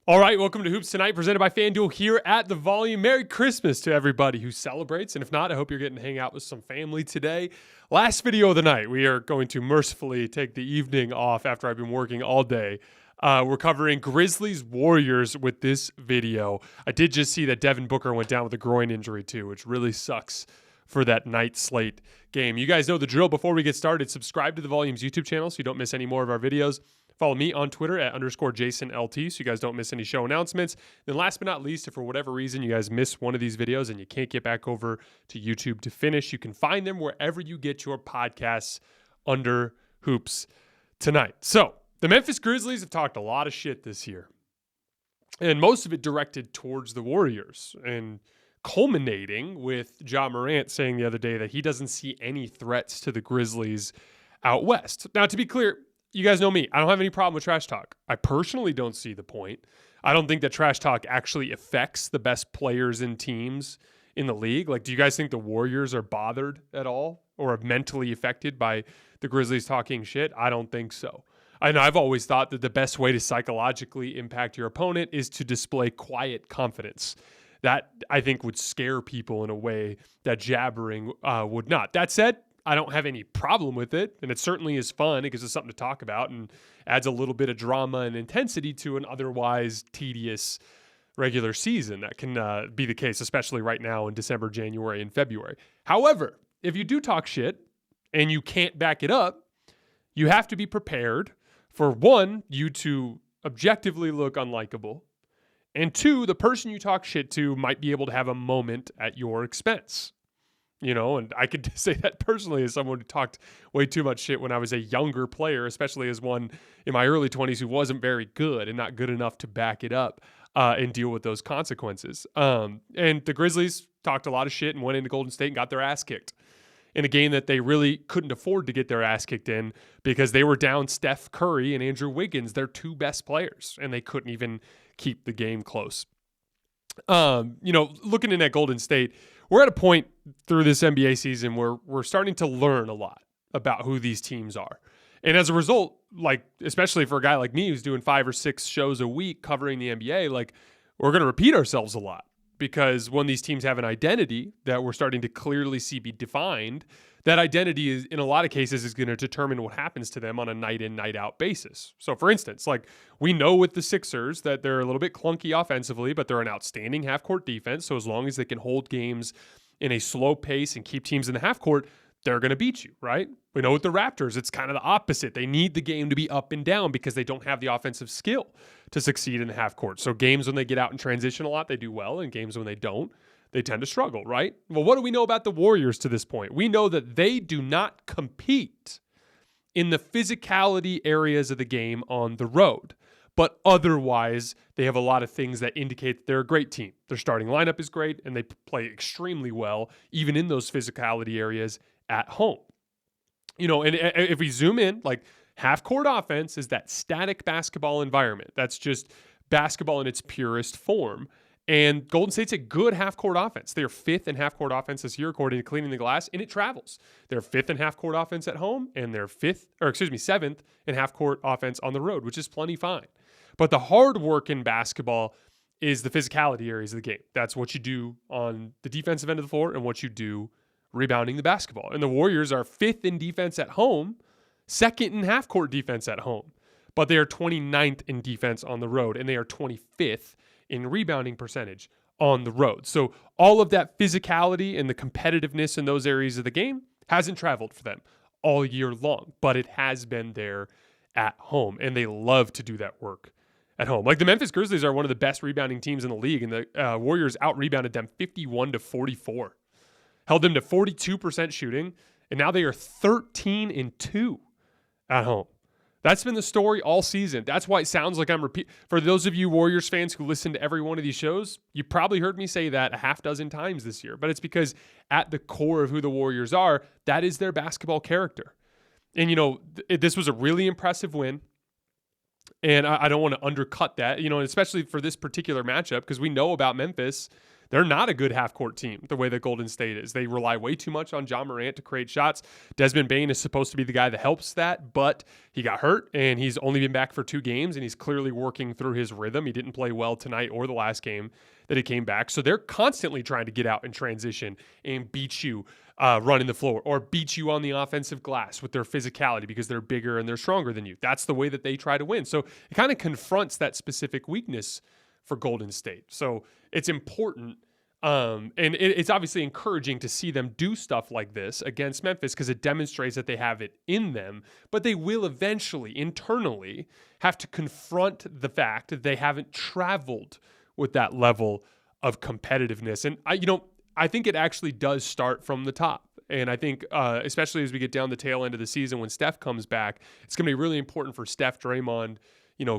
All right, welcome to Hoops Tonight, presented by FanDuel here at The Volume. Merry Christmas to everybody who celebrates, and if not, I hope you're getting to hang out with some family today. Last video of the night, we are going to mercifully take the evening off after I've been working all day. We're covering Grizzlies-Warriors with this video. I did just see that Devin Booker went down with a groin injury too, which really sucks for that night slate game. You guys know the drill. Before we get started, subscribe to The Volume's YouTube channel so you don't miss any more of our videos. Follow me on Twitter at _JasonLT so you guys don't miss any show announcements. Then last but not least, if for whatever reason you guys miss one of these videos and you can't get back over to YouTube to finish, you can find them wherever you get your podcasts under Hoops Tonight. So the Memphis Grizzlies have talked a lot of shit this year, and most of it directed towards the Warriors, and culminating with Ja Morant saying the other day that he doesn't see any threats to the Grizzlies out west. Now, to be clear, you guys know me. I don't have any problem with trash talk. I personally don't see the point. I don't think that trash talk actually affects the best players and teams in the league. Like, do you guys think the Warriors are bothered at all or mentally affected by the Grizzlies talking shit? I don't think so. And I've always thought that the best way to psychologically impact your opponent is to display quiet confidence. That, I think, would scare people in a way that jabbering would not. That said, I don't have any problem with it, and it certainly is fun. It gives us something to talk about and adds a little bit of drama and intensity to an otherwise tedious regular season. That can be the case, especially right now in December, January, and February. However, if you do talk shit and you can't back it up, you have to be prepared for, one, you to objectively look unlikable, and two, the person you talk shit to might be able to have a moment at your expense. You know, and I could say that personally as someone who talked way too much shit when I was a younger player, especially as one in my early 20s who wasn't very good and not good enough to back it up and deal with those consequences. And the Grizzlies talked a lot of shit and went into Golden State and got their ass kicked in a game that they really couldn't afford to get their ass kicked in because they were down Steph Curry and Andrew Wiggins, their two best players, and they couldn't even keep the game close. Looking in at Golden State, we're at a point through this NBA season where we're starting to learn a lot about who these teams are. And as a result, like, especially for a guy like me who's doing 5 or 6 shows a week covering the NBA, like, we're going to repeat ourselves a lot because when these teams have an identity that we're starting to clearly see be defined, that identity is, in a lot of cases, is going to determine what happens to them on a night in, night out basis. So for instance, like, we know with the Sixers that they're a little bit clunky offensively, but they're an outstanding half-court defense. So as long as they can hold games in a slow pace and keep teams in the half court, they're going to beat you, right? We know with the Raptors, it's kind of the opposite. They need the game to be up and down because they don't have the offensive skill to succeed in the half court. So games when they get out and transition a lot, they do well, and games when they don't, they tend to struggle, right? Well, what do we know about the Warriors to this point? We know that they do not compete in the physicality areas of the game on the road. But otherwise, they have a lot of things that indicate that they're a great team. Their starting lineup is great, and they play extremely well, even in those physicality areas at home. You know, and if we zoom in, like, half-court offense is that static basketball environment. That's just basketball in its purest form. And Golden State's a good half-court offense. They're 5th in half-court offense this year, according to Cleaning the Glass, and it travels. They're 5th in half-court offense at home, and they're 7th in half-court offense on the road, which is plenty fine. But the hard work in basketball is the physicality areas of the game. That's what you do on the defensive end of the floor and what you do rebounding the basketball. And the Warriors are 5th in defense at home, 2nd in half-court defense at home. But they are 29th in defense on the road, and they are 25th in rebounding percentage on the road. So all of that physicality and the competitiveness in those areas of the game hasn't traveled for them all year long, but it has been there at home, and they love to do that work at home. Like, the Memphis Grizzlies are one of the best rebounding teams in the league, and the Warriors out-rebounded them 51-44. Held them to 42% shooting, and now they are 13-2 at home. That's been the story all season. That's why it sounds like I'm repeating. For those of you Warriors fans who listen to every one of these shows, you probably heard me say that a half dozen times this year. But it's because at the core of who the Warriors are, that is their basketball character. And, you know, this was a really impressive win. And I don't want to undercut that, you know, especially for this particular matchup, because we know about Memphis They're not a good half-court team the way that Golden State is. They rely way too much on Ja Morant to create shots. Desmond Bane is supposed to be the guy that helps that, but he got hurt, and he's only been back for 2 games, and he's clearly working through his rhythm. He didn't play well tonight or the last game that he came back. So they're constantly trying to get out and transition and beat you running the floor, or beat you on the offensive glass with their physicality because they're bigger and they're stronger than you. That's the way that they try to win. So it kind of confronts that specific weakness for Golden State. So it's important, and it's obviously encouraging to see them do stuff like this against Memphis because it demonstrates that they have it in them, but they will eventually, internally, have to confront the fact that they haven't traveled with that level of competitiveness. And I think it actually does start from the top. And I think, especially as we get down the tail end of the season when Steph comes back, it's going to be really important for Steph, Draymond,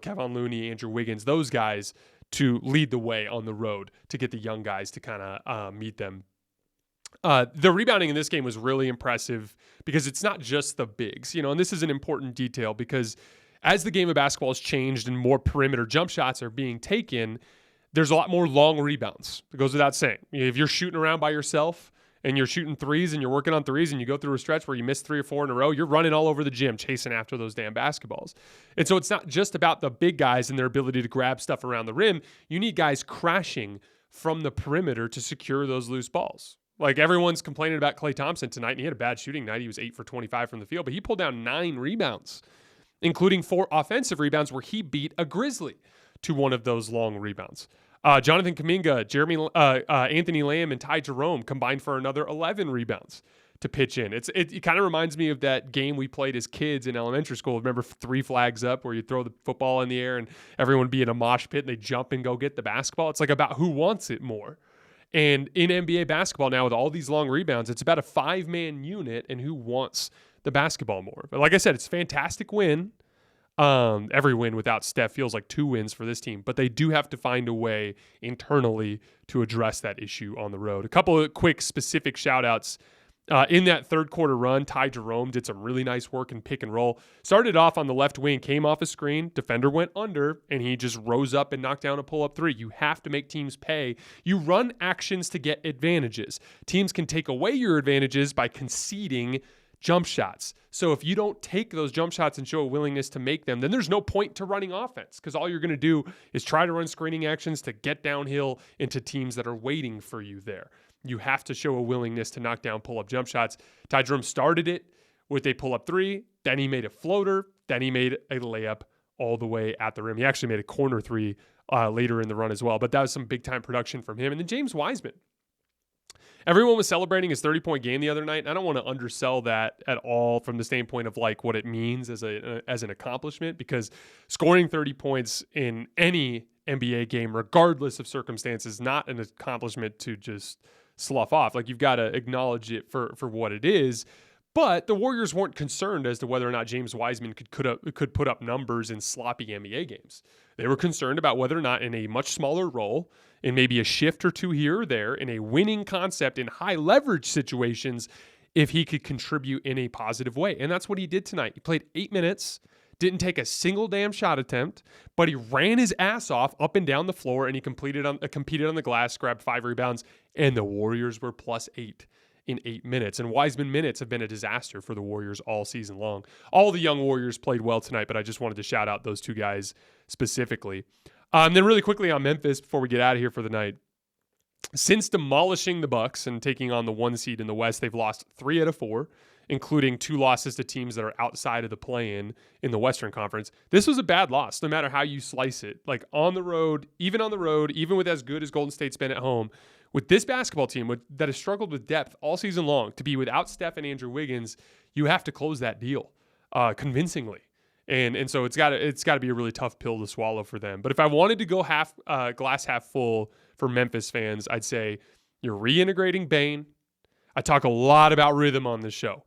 Kevin Looney, Andrew Wiggins, those guys to lead the way on the road to get the young guys to kind of meet them. The rebounding in this game was really impressive because it's not just the bigs, and this is an important detail because as the game of basketball has changed and more perimeter jump shots are being taken, there's a lot more long rebounds. It goes without saying. If you're shooting around by yourself and you're shooting threes and you're working on threes and you go through a stretch where you miss 3 or 4 in a row, you're running all over the gym chasing after those damn basketballs. And so it's not just about the big guys and their ability to grab stuff around the rim. You need guys crashing from the perimeter to secure those loose balls. Like everyone's complaining about Klay Thompson tonight, and he had a bad shooting night. He was 8 for 25 from the field, but he pulled down 9 rebounds, including 4 offensive rebounds where he beat a Grizzly to one of those long rebounds. Jonathan Kuminga, Anthony Lamb, and Ty Jerome combined for another 11 rebounds to pitch in. It kind of reminds me of that game we played as kids in elementary school. Remember 3 flags up where you throw the football in the air and everyone would be in a mosh pit and they jump and go get the basketball? It's like about who wants it more. And in NBA basketball now with all these long rebounds, it's about a 5-man unit and who wants the basketball more. But like I said, it's a fantastic win. Every win without Steph feels like 2 wins for this team, but they do have to find a way internally to address that issue on the road. A couple of quick specific shout outs. In that third quarter run, Ty Jerome did some really nice work in pick and roll. Started off on the left wing, came off a screen, defender went under, and he just rose up and knocked down a pull-up 3. You have to make teams pay. You run actions to get advantages. Teams can take away your advantages by conceding jump shots. So if you don't take those jump shots and show a willingness to make them, then there's no point to running offense because all you're going to do is try to run screening actions to get downhill into teams that are waiting for you there. You have to show a willingness to knock down pull-up jump shots. Ty Jerome started it with a pull-up 3, then he made a floater, then he made a layup all the way at the rim. He actually made a corner 3 later in the run as well, but that was some big-time production from him. And then James Wiseman. Everyone was celebrating his 30-point game the other night. I don't want to undersell that at all from the standpoint of like what it means as an accomplishment, because scoring 30 points in any NBA game, regardless of circumstances, not an accomplishment to just slough off. Like, you've got to acknowledge it for what it is. But the Warriors weren't concerned as to whether or not James Wiseman could put up numbers in sloppy NBA games. They were concerned about whether or not in a much smaller role, in maybe a shift or 2 here or there, in a winning concept in high leverage situations, if he could contribute in a positive way. And that's what he did tonight. He played 8 minutes, didn't take a single damn shot attempt, but he ran his ass off up and down the floor, and he competed on the glass, grabbed 5 rebounds, and the Warriors were +8 in 8 minutes. And Wiseman minutes have been a disaster for the Warriors all season long. All the young Warriors played well tonight, but I just wanted to shout out those 2 guys specifically. Then really quickly on Memphis before we get out of here for the night. Since demolishing the Bucks and taking on the 1 seed in the West, they've lost 3 out of 4, including 2 losses to teams that are outside of the play-in in the Western Conference. This was a bad loss, no matter how you slice it. Like on the road, even with as good as Golden State's been at home, with this basketball team that has struggled with depth all season long, to be without Steph and Andrew Wiggins, you have to close that deal convincingly. And so it's got to be a really tough pill to swallow for them. But if I wanted to go glass half full for Memphis fans, I'd say you're reintegrating Bane. I talk a lot about rhythm on this show.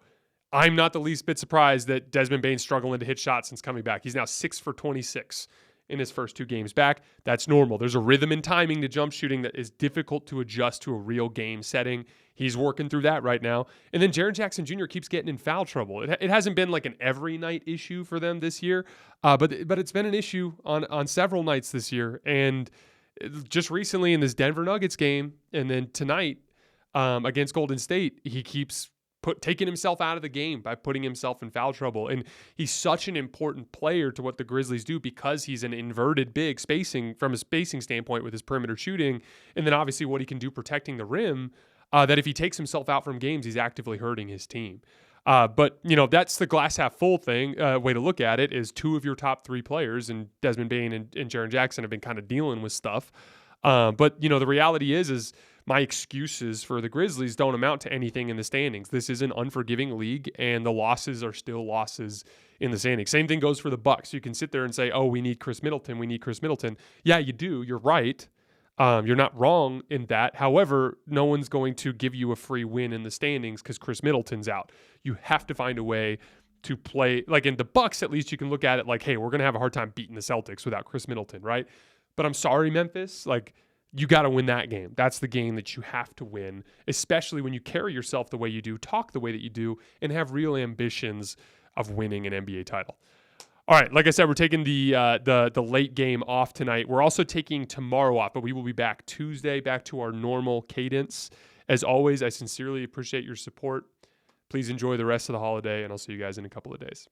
I'm not the least bit surprised that Desmond Bane's struggling to hit shots since coming back. He's now 6 for 26 in his first 2 games back. That's normal. There's a rhythm and timing to jump shooting that is difficult to adjust to a real game setting. He's working through that right now. And then Jaren Jackson Jr. keeps getting in foul trouble. It hasn't been like an every night issue for them this year, but it's been an issue on several nights this year. And Just recently in this Denver Nuggets game, and then tonight against Golden State, he keeps taking himself out of the game by putting himself in foul trouble. And he's such an important player to what the Grizzlies do because he's an inverted big from a spacing standpoint with his perimeter shooting. And then obviously what he can do protecting the rim, that if he takes himself out from games, he's actively hurting his team. But, that's the glass half full thing. Way to look at it is 2 of your top 3 players, and Desmond Bane and Jaren Jackson have been kind of dealing with stuff. But, the reality is my excuses for the Grizzlies don't amount to anything in the standings. This is an unforgiving league, and the losses are still losses in the standings. Same thing goes for the Bucks. You can sit there and say, oh, we need Chris Middleton. Yeah, you do. You're right. You're not wrong in that. However, no one's going to give you a free win in the standings because Chris Middleton's out. You have to find a way to play. Like in the Bucks, at least you can look at it like, hey, we're going to have a hard time beating the Celtics without Chris Middleton, right? But I'm sorry, Memphis. Like, you got to win that game. That's the game that you have to win, especially when you carry yourself the way you do, talk the way that you do, and have real ambitions of winning an NBA title. All right, like I said, we're taking the late game off tonight. We're also taking tomorrow off, but we will be back Tuesday, back to our normal cadence. As always, I sincerely appreciate your support. Please enjoy the rest of the holiday, and I'll see you guys in a couple of days.